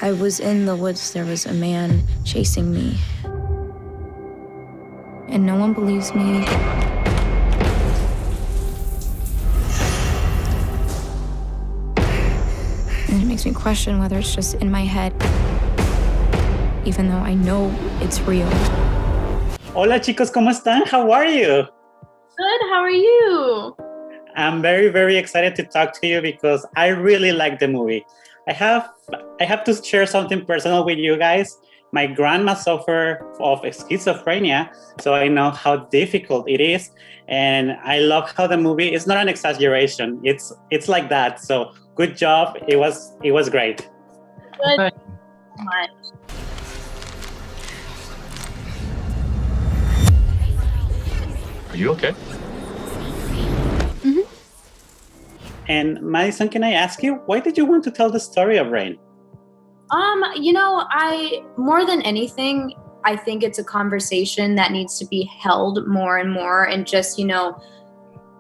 I was in the woods. There was a man chasing me. And no one believes me. And it makes me question whether it's just in my head, even though I know it's real. Hola chicos, ¿cómo están? How are you? Good, how are you? I'm very, very excited to talk to you because I really like the movie. I have to share something personal with you guys. My grandma suffered of schizophrenia, so I know how difficult it is. And I love how the movie is not an exaggeration. It's like that. So good job. It was great. Good. Thank you so much. Are you okay? Mm-hmm. And Madison, can I ask you, why did you want to tell the story of Rain? I more than anything, I think it's a conversation that needs to be held more and more, and just,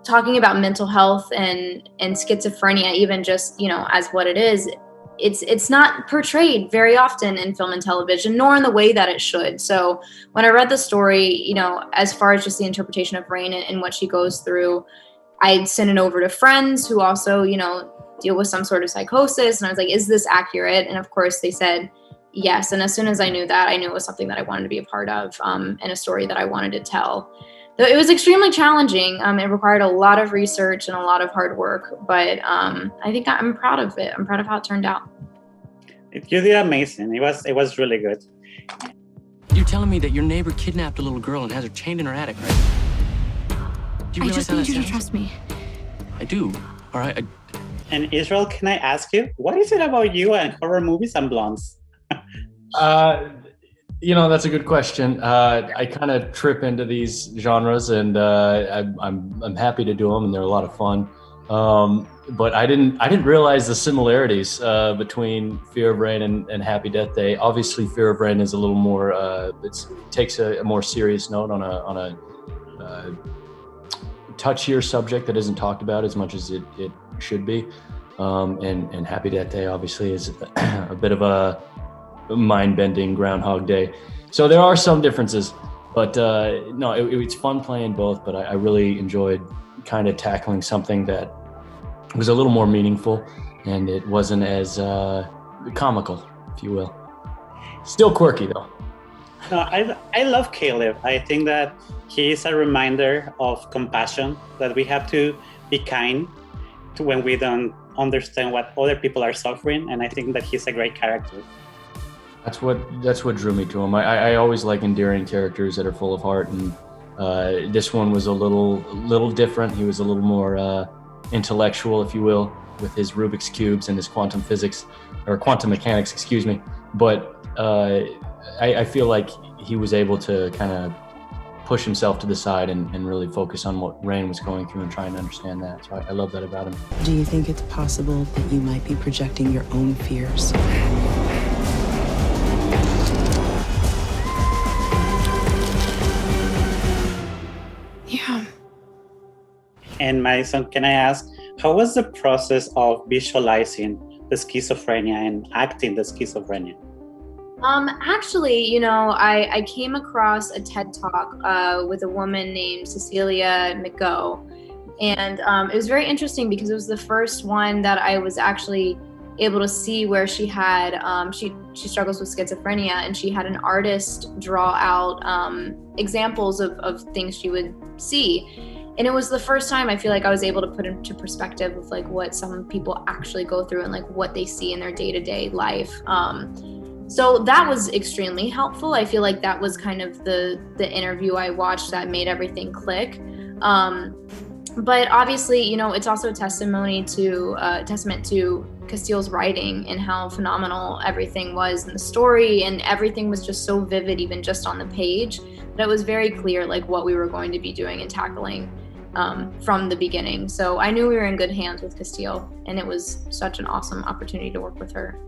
talking about mental health and schizophrenia, even just, as what it is, it's not portrayed very often in film and television, nor in the way that it should. So when I read the story, as far as just the interpretation of Rain and what she goes through, I'd send it over to friends who also, deal with some sort of psychosis. And I was like, is this accurate? And of course they said yes. And as soon as I knew that, I knew it was something that I wanted to be a part of, and a story that I wanted to tell. Though it was extremely challenging. It required a lot of research and a lot of hard work, but I think I'm proud of it. I'm proud of how it turned out. You did amazing. It was really good. You're telling me that your neighbor kidnapped a little girl and has her chained in her attic, right? Do you I realize just how need that you to sounds? trust me. I do. All right. And Israel, can I ask you, what is it about you and horror movies and blondes? That's a good question. I kind of trip into these genres, and I'm happy to do them, and they're a lot of fun. But I didn't realize the similarities between Fear of Rain and Happy Death Day. Obviously, Fear of Rain is a little more. It takes a more serious note on a touchier subject that isn't talked about as much as it should be. And Happy Death Day obviously is a bit of a mind-bending Groundhog Day. So there are some differences, but it's fun playing both. But I really enjoyed kind of tackling something that was a little more meaningful, and it wasn't as comical, if you will. Still quirky though. No, I love Caleb. I think that he is a reminder of compassion, that we have to be kind to when we don't understand what other people are suffering. And I think that he's a great character. That's what drew me to him. I always like endearing characters that are full of heart, and this one was a little different. He was a little more intellectual, if you will, with his Rubik's cubes and his quantum physics or quantum mechanics, excuse me. But I feel like he was able to kind of push himself to the side and really focus on what Rain was going through and trying to understand that. So I love that about him. Do you think it's possible that you might be projecting your own fears? Yeah. And Madison, can I ask, how was the process of visualizing the schizophrenia and acting the schizophrenia? Actually, I came across a TED Talk with a woman named Cecilia McGo, and it was very interesting because it was the first one that I was actually able to see where she had she struggles with schizophrenia, and she had an artist draw out examples of things she would see. And it was the first time I feel like I was able to put into perspective of like what some people actually go through and like what they see in their day-to-day life. So that was extremely helpful. I feel like that was kind of the interview I watched that made everything click. But obviously, it's also a testament to Castile's writing and how phenomenal everything was in the story, and everything was just so vivid, even just on the page, that it was very clear like what we were going to be doing and tackling from the beginning. So I knew we were in good hands with Castile, and it was such an awesome opportunity to work with her.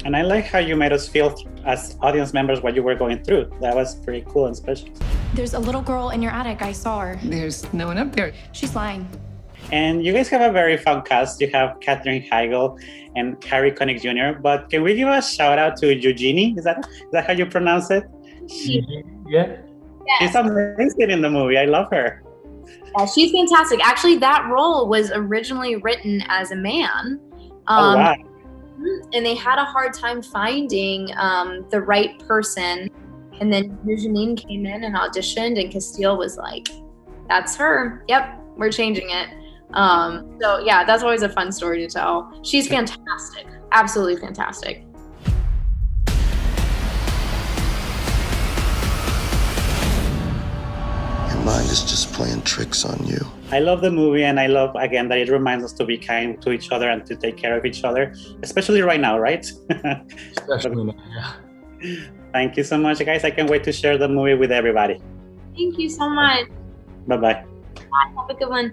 And I like how you made us feel as audience members what you were going through. That was pretty cool and special. There's a little girl in your attic. I saw her. There's no one up there. She's lying. And you guys have a very fun cast. You have Katherine Heigl and Harry Connick Jr. But can we give a shout out to Eugenie? Is that how you pronounce it? Yeah. She's amazing in the movie. I love her. Yeah, she's fantastic. Actually, that role was originally written as a man. Oh, wow. And they had a hard time finding the right person. And then Eugenie came in and auditioned, and Castile was like, that's her. Yep, we're changing it. So yeah, that's always a fun story to tell. She's fantastic. Absolutely fantastic. Your mind is just playing tricks on you. I love the movie, and I love, again, that it reminds us to be kind to each other and to take care of each other, especially right now, right? Especially now, yeah. Thank you so much, guys. I can't wait to share the movie with everybody. Thank you so much. Bye-bye. Bye. Have a good one.